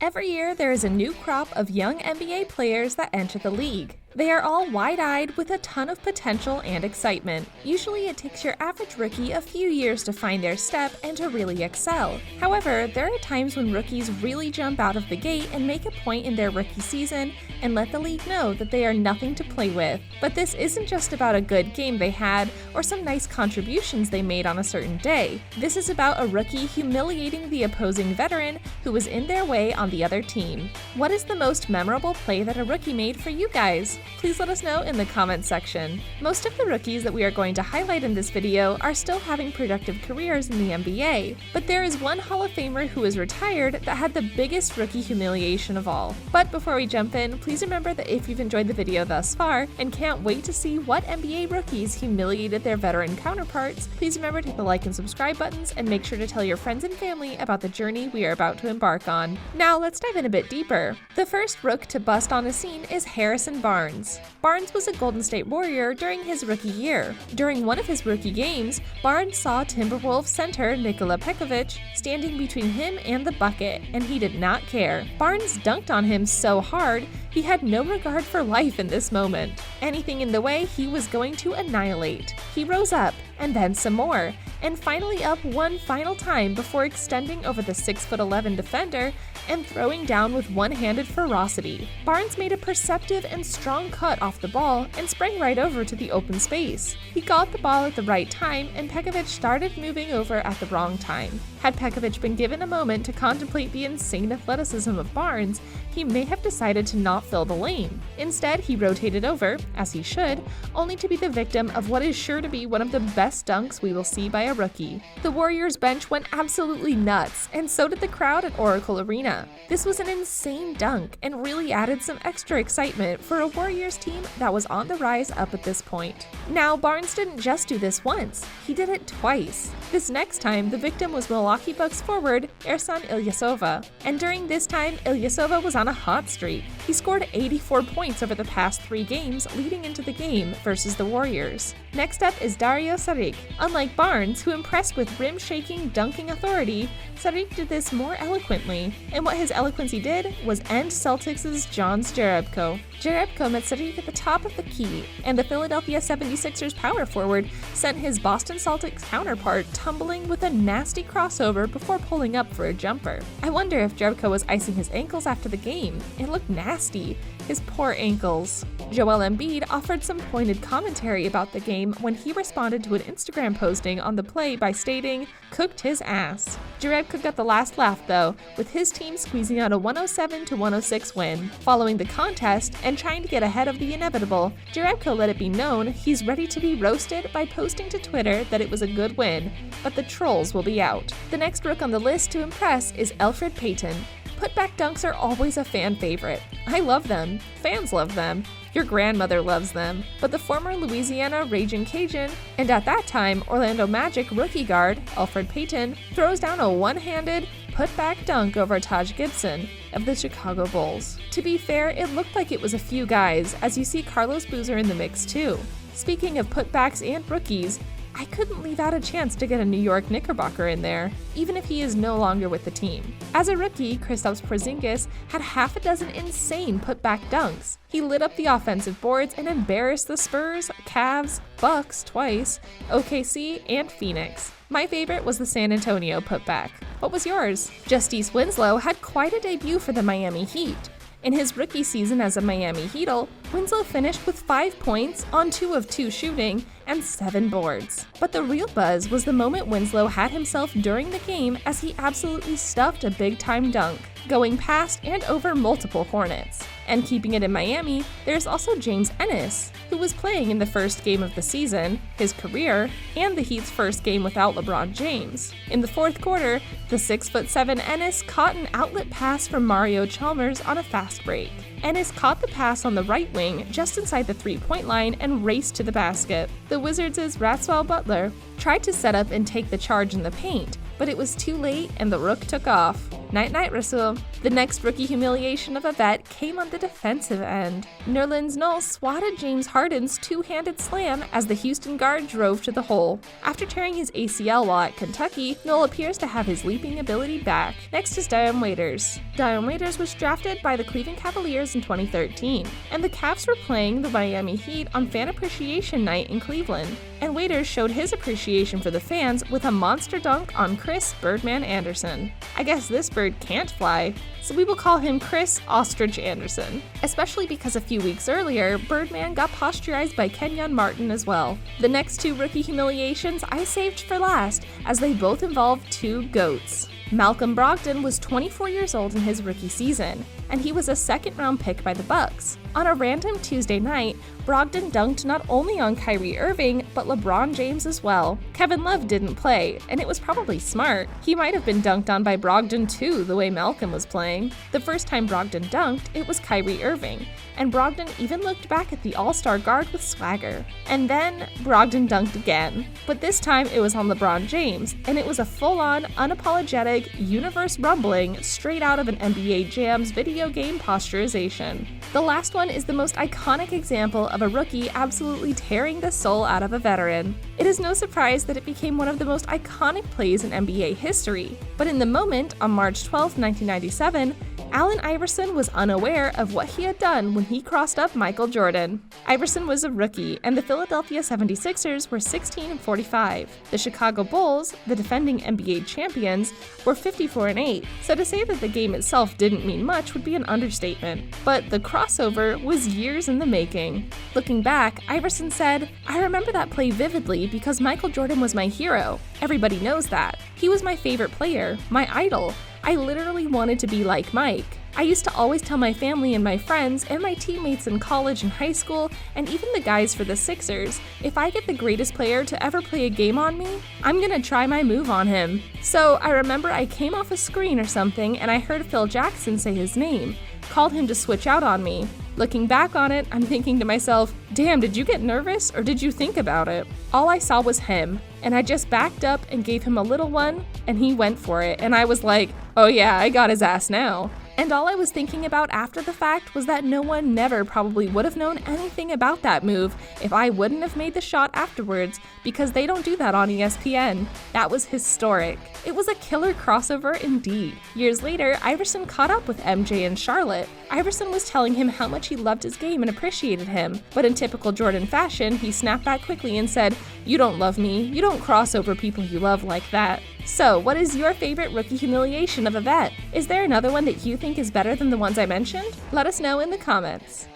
Every year, there is a new crop of young NBA players that enter the league. They are all wide-eyed with a ton of potential and excitement. Usually it takes your average rookie a few years to find their step and to really excel. However, there are times when rookies really jump out of the gate and make a point in their rookie season and let the league know that they are nothing to play with. But this isn't just about a good game they had or some nice contributions they made on a certain day. This is about a rookie humiliating the opposing veteran who was in their way on the other team. What is the most memorable play that a rookie made for you guys? Please let us know in the comments section. Most of the rookies that we are going to highlight in this video are still having productive careers in the NBA, but there is one Hall of Famer who is retired that had the biggest rookie humiliation of all. But before we jump in, please remember that if you've enjoyed the video thus far and can't wait to see what NBA rookies humiliated their veteran counterparts, please remember to hit the like and subscribe buttons and make sure to tell your friends and family about the journey we are about to embark on. Now let's dive in a bit deeper. The first rook to bust on the scene is Harrison Barnes. Barnes was a Golden State Warrior during his rookie year. During one of his rookie games, Barnes saw Timberwolves center Nikola Pekovic standing between him and the bucket, and he did not care. Barnes dunked on him so hard, he had no regard for life in this moment. Anything in the way, he was going to annihilate. He rose up, and then some more, and finally up one final time before extending over the 6'11" defender and throwing down with one-handed ferocity. Barnes made a perceptive and strong cut off the ball and sprang right over to the open space. He got the ball at the right time, and Pekovic started moving over at the wrong time. Had Pekovic been given a moment to contemplate the insane athleticism of Barnes, he may have decided to not fill the lane. Instead, he rotated over, as he should, only to be the victim of what is sure to be one of the best dunks we will see by a rookie. The Warriors bench went absolutely nuts, and so did the crowd at Oracle Arena. This was an insane dunk and really added some extra excitement for a Warriors team that was on the rise up at this point. Now, Barnes didn't just do this once, he did it twice. This next time, the victim was Milwaukee Bucks forward Ersan Ilyasova, and during this time, Ilyasova was on a hot streak. He scored 84 points over the past 3 games leading into the game versus the Warriors. Next up is Dario Saric. Unlike Barnes, who impressed with rim-shaking dunking authority, Saric did this more eloquently, and what his eloquence did was end Celtics' John Jerebko. Jerebko met Saric at the top of the key, and the Philadelphia 76ers power forward sent his Boston Celtics counterpart tumbling with a nasty crossover before pulling up for a jumper. I wonder if Jerebko was icing his ankles after the game. It looked nasty. His poor ankles. Joel Embiid offered some pointed commentary about the game when he responded to an Instagram posting on the play by stating, "Cooked his ass." Jerebko got the last laugh though, with his team squeezing out a 107-106 win. Following the contest and trying to get ahead of the inevitable, Jerebko let it be known he's ready to be roasted by posting to Twitter that it was a good win, but the trolls will be out. The next rook on the list to impress is Alfred Payne. Putback dunks are always a fan favorite. I love them. Fans love them. Your grandmother loves them. But the former Louisiana Ragin' Cajun, and at that time Orlando Magic rookie guard, Alfred Payne, throws down a one-handed putback dunk over Taj Gibson of the Chicago Bulls. To be fair, it looked like it was a few guys, as you see Carlos Boozer in the mix too. Speaking of putbacks and rookies, I couldn't leave out a chance to get a New York Knickerbocker in there, even if he is no longer with the team. As a rookie, Kristaps Porzingis had half a dozen insane putback dunks. He lit up the offensive boards and embarrassed the Spurs, Cavs, Bucks twice, OKC, and Phoenix. My favorite was the San Antonio putback. What was yours? Justice Winslow had quite a debut for the Miami Heat. In his rookie season as a Miami Heatle, Winslow finished with 5 points on 2 of 2 shooting and 7 boards. But the real buzz was the moment Winslow had himself during the game as he absolutely stuffed a big-time dunk, going past and over multiple Hornets. And keeping it in Miami, there's also James Ennis, who was playing in the first game of the season, his career, and the Heat's first game without LeBron James. In the fourth quarter, the 6'7" Ennis caught an outlet pass from Mario Chalmers on a fast break. Ennis caught the pass on the right wing just inside the three-point line and raced to the basket. The Wizards' Ratswell Butler tried to set up and take the charge in the paint, but it was too late and the rook took off. Night-night, Rasul. The next rookie humiliation of a vet came on the defensive end. Nerlens Noel swatted James Harden's two-handed slam as the Houston guard drove to the hole. After tearing his ACL while at Kentucky, Noel appears to have his leaping ability back. Next is Dion Waiters. Dion Waiters was drafted by the Cleveland Cavaliers in 2013, and the Cavs were playing the Miami Heat on Fan Appreciation Night in Cleveland. And Waiters showed his appreciation for the fans with a monster dunk on Chris Birdman Anderson. I guess this bird can't fly, so we will call him Chris Ostrich Anderson, especially because a few weeks earlier, Birdman got posturized by Kenyon Martin as well. The next two rookie humiliations I saved for last, as they both involve two GOATs. Malcolm Brogdon was 24 years old in his rookie season, and he was a second-round pick by the Bucks. On a random Tuesday night, Brogdon dunked not only on Kyrie Irving, but LeBron James as well. Kevin Love didn't play, and it was probably smart. He might have been dunked on by Brogdon too, the way Malcolm was playing. The first time Brogdon dunked, it was Kyrie Irving, and Brogdon even looked back at the all-star guard with swagger. And then, Brogdon dunked again. But this time it was on LeBron James, and it was a full-on, unapologetic, universe-rumbling, straight out of an NBA Jam's video game posturization. The last one is the most iconic example of a rookie absolutely tearing the soul out of a veteran. It is no surprise that it became one of the most iconic plays in NBA history. But in the moment, on March 12, 1997, Allen Iverson was unaware of what he had done when he crossed up Michael Jordan. Iverson was a rookie, and the Philadelphia 76ers were 16-45. The Chicago Bulls, the defending NBA champions, were 54-8, so to say that the game itself didn't mean much would be an understatement. But the crossover was years in the making. Looking back, Iverson said, "I remember that play vividly because Michael Jordan was my hero. Everybody knows that. He was my favorite player, my idol. I literally wanted to be like Mike. I used to always tell my family and my friends and my teammates in college and high school, and even the guys for the Sixers, if I get the greatest player to ever play a game on me, I'm gonna try my move on him." So I remember I came off a screen or something and I heard Phil Jackson say his name, called him to switch out on me. Looking back on it, I'm thinking to myself, damn, did you get nervous or did you think about it? All I saw was him, and I just backed up and gave him a little one, and he went for it, and I was like, oh yeah, I got his ass now. And all I was thinking about after the fact was that no one never probably would have known anything about that move if I wouldn't have made the shot afterwards, because they don't do that on ESPN. That was historic. It was a killer crossover indeed. Years later, Iverson caught up with MJ in Charlotte. Iverson was telling him how much he loved his game and appreciated him, but in typical Jordan fashion, he snapped back quickly and said, "You don't love me. You don't cross over people you love like that." So, what is your favorite rookie humiliation of a vet? Is there another one that you think is better than the ones I mentioned? Let us know in the comments.